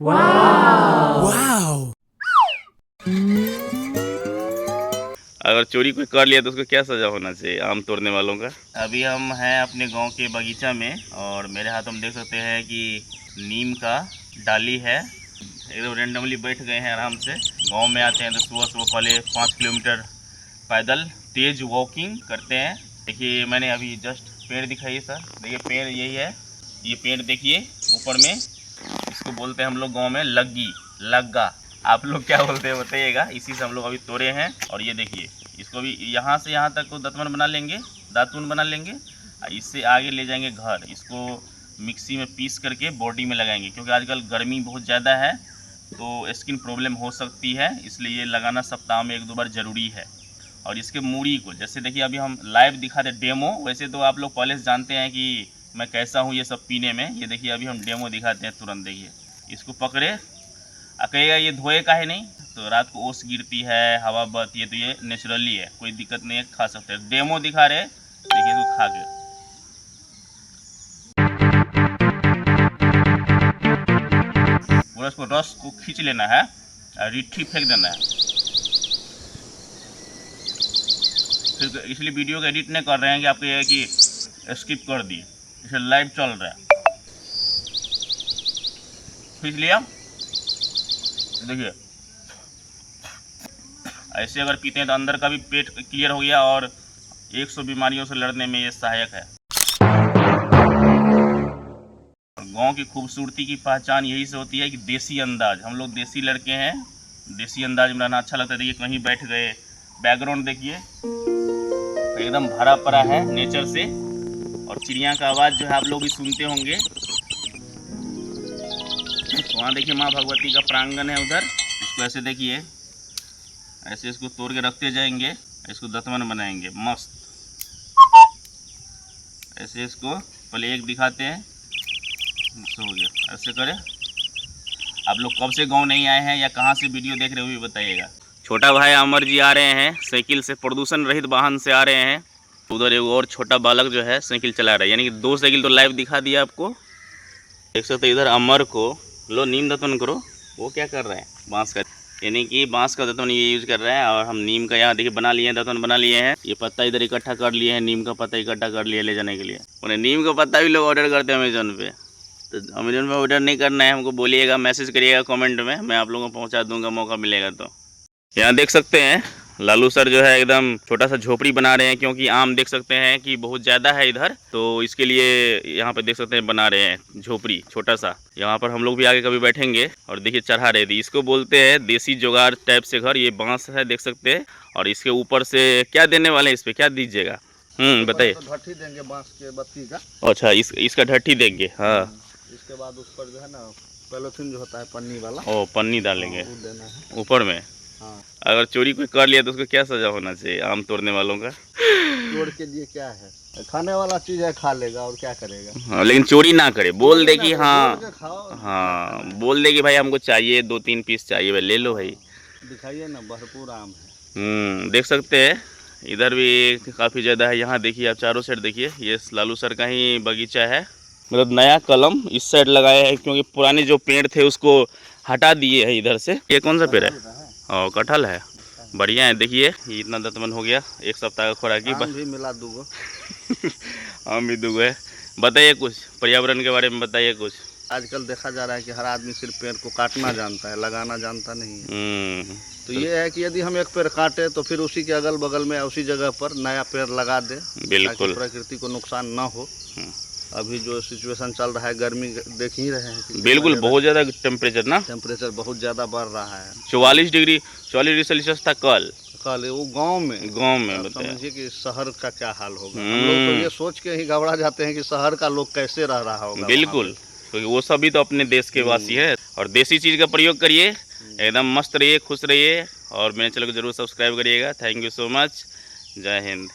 वाव! अगर चोरी कोई कर लिया तो उसको क्या सजा होना चाहिए आम तोड़ने वालों का। अभी हम हैं अपने गांव के बगीचा में और मेरे हाथ हम देख सकते हैं कि नीम का डाली है। एकदम रेंडमली बैठ गए हैं आराम से। गांव में आते हैं तो सुबह सुबह पहले 5 किलोमीटर पैदल तेज वॉकिंग करते हैं। देखिए मैंने अभी जस्ट पेड़ दिखाइए सर, देखिए पेड़ यही है। ये पेड़ देखिए ऊपर में, इसको बोलते हैं हम लोग गाँव में लग्गी, लग्गा। आप लोग क्या बोलते हैं बताइएगा। इसी से हम लोग अभी तोड़े हैं और ये देखिए इसको भी यहाँ से यहाँ तक को दतमन बना लेंगे, दातून बना लेंगे। इससे आगे ले जाएंगे घर, इसको मिक्सी में पीस करके बॉडी में लगाएंगे क्योंकि आजकल गर्मी बहुत ज़्यादा है तो स्किन प्रॉब्लम हो सकती है, इसलिए ये लगाना सप्ताह में 1-2 बार ज़रूरी है। और इसके मूड़ी को जैसे देखिए अभी हम लाइव दिखाते डेमो, वैसे तो आप लोग पहले से जानते हैं कि मैं कैसा हूँ ये सब पीने में। ये देखिए अभी हम डेमो दिखाते हैं तुरंत। देखिए इसको पकड़े, कहेगा ये धोए का है नहीं, तो रात को ओस गिरती है, हवा बहती है, तो ये नेचुरली है, कोई दिक्कत नहीं है, खा सकते हैं। डेमो दिखा रहे, देखिए इसको खा के पूरा इसको रस को खींच लेना है और रिट्ठी फेंक देना है। फिर इसलिए वीडियो को एडिट नहीं कर रहे हैं कि आपको ये कि स्किप कर दिए, इसे लाइव चल रहा है। खींच लिया, देखिए ऐसे अगर पीते हैं तो अंदर का भी पेट क्लियर हो गया और 100 बीमारियों से लड़ने में ये सहायक है। गांव की खूबसूरती की पहचान यही से होती है कि देसी अंदाज, हम लोग देसी लड़के हैं, देसी अंदाज में रहना अच्छा लगता है। देखिए कहीं बैठ गए, बैकग्राउंड देखिए एकदम भरा पड़ा है नेचर से और चिड़िया का आवाज़ जो है आप लोग भी सुनते होंगे। वहाँ देखिए माँ भगवती का प्रांगण है उधर, इसको ऐसे देखिए, ऐसे इसको तोड़ के रखते जाएंगे, इसको दतमन बनाएंगे मस्त। ऐसे इसको पहले एक दिखाते हैं, हो गया, ऐसे करें। आप लोग कब से गांव नहीं आए हैं या कहां से वीडियो देख रहे हो ये बताइएगा। छोटा भाई अमर जी आ रहे हैं साइकिल से, प्रदूषण रहित वाहन से आ रहे हैं। उधर एक और छोटा बालक जो है साइकिल चला रहा है, यानी कि 2 साइकिल तो लाइव दिखा दिया आपको। देख सकते इधर अमर को लो नीम दतमन करो, वो क्या कर रहे हैं बांस का, यानी कि बांस का दतमन ये यूज़ कर रहे हैं। और हम नीम का यहाँ देखिए बना लिए हैं, दतमन बना लिए हैं। ये पत्ता इधर इकट्ठा कर लिए हैं, नीम का पत्ता इकट्ठा कर लिए ले जाने के लिए। उन्हें नीम का पत्ता भी लोग ऑर्डर करते हैं अमेजोन पे, तो अमेजोन पे ऑर्डर नहीं करना है, हमको बोलिएगा, मैसेज करिएगा कमेंट में, मैं आप लोगों को पहुँचा दूँगा मौका मिलेगा तो। यहाँ देख सकते हैं लालू सर जो है एकदम छोटा सा झोपड़ी बना रहे हैं क्योंकि आम देख सकते हैं कि बहुत ज़्यादा है इधर, तो इसके लिए यहाँ पे देख सकते हैं बना रहे हैं झोपड़ी छोटा सा। यहाँ पर हम लोग भी आगे कभी बैठेंगे। और देखिए चढ़ा रहे थे, इसको बोलते हैं देसी जुगाड़ टाइप से घर। ये बांस है देख सकते हैं और इसके ऊपर से क्या देने वाले हैं, इस पर क्या दीजिएगा बताइए। ढट्ठी देंगे बांस के बत्ती का। अच्छा इसका ढट्ठी देंगे, हाँ। इसके बाद उस पर जो है ना पॉलीथीन जो होता है पन्नी वाला, ओ पन्नी डालेंगे वो देना है ऊपर में। हाँ। अगर चोरी कोई कर लिया तो उसको क्या सजा होना चाहिए आम तोड़ने वालों का। चोर के लिए क्या है, खाने वाला चीज है, खा लेगा और क्या करेगा। हाँ, लेकिन चोरी ना करे, बोल दे कि हाँ बोल के खाओ, हाँ, बोल दे कि भाई हमको चाहिए 2-3 पीस चाहिए, भाई ले लो भाई। दिखाइए ना भरपूर आम है। देख सकते हैं इधर भी काफ़ी ज़्यादा है। यहाँ देखिए आप चारों साइड देखिए, ये लालू सर का ही बगीचा है। मतलब नया कलम इस साइड लगाया है क्योंकि पुराने जो पेड़ थे उसको हटा दिए है इधर से। ये कौन सा पेड़ है? और कटहल है, बढ़िया है। देखिए ये इतना दतमन हो गया, 1 सप्ताह का खुराकी। आम भी मिला दूगो आम भी दूगो है। बताइए कुछ पर्यावरण के बारे में, बताइए कुछ। आजकल देखा जा रहा है कि हर आदमी सिर्फ पेड़ को काटना जानता है, लगाना जानता नहीं है। तो ये है कि यदि हम एक पेड़ काटे तो फिर उसी के अगल बगल में उसी जगह पर नया पेड़ लगा दे, बिल्कुल, प्रकृति को नुकसान ना हो। अभी जो सिचुएशन चल रहा है, गर्मी देख ही रहे हैं, बिल्कुल बहुत ज़्यादा टेम्परेचर ना, टेम्परेचर बहुत ज़्यादा बढ़ रहा है। 44 डिग्री सेल्सियस था कल वो गांव में समझिए कि शहर का क्या हाल होगा। हम लोग तो ये सोच के ही घबरा जाते हैं कि शहर का लोग कैसे रह रहा होगा। बिल्कुल, क्योंकि वो सभी तो अपने देश के वासी है। और देसी चीज़ का प्रयोग करिए, एकदम मस्त रहिए, खुश रहिए और मेरे चैनल को जरूर सब्सक्राइब करिएगा। थैंक यू सो मच, जय हिंद।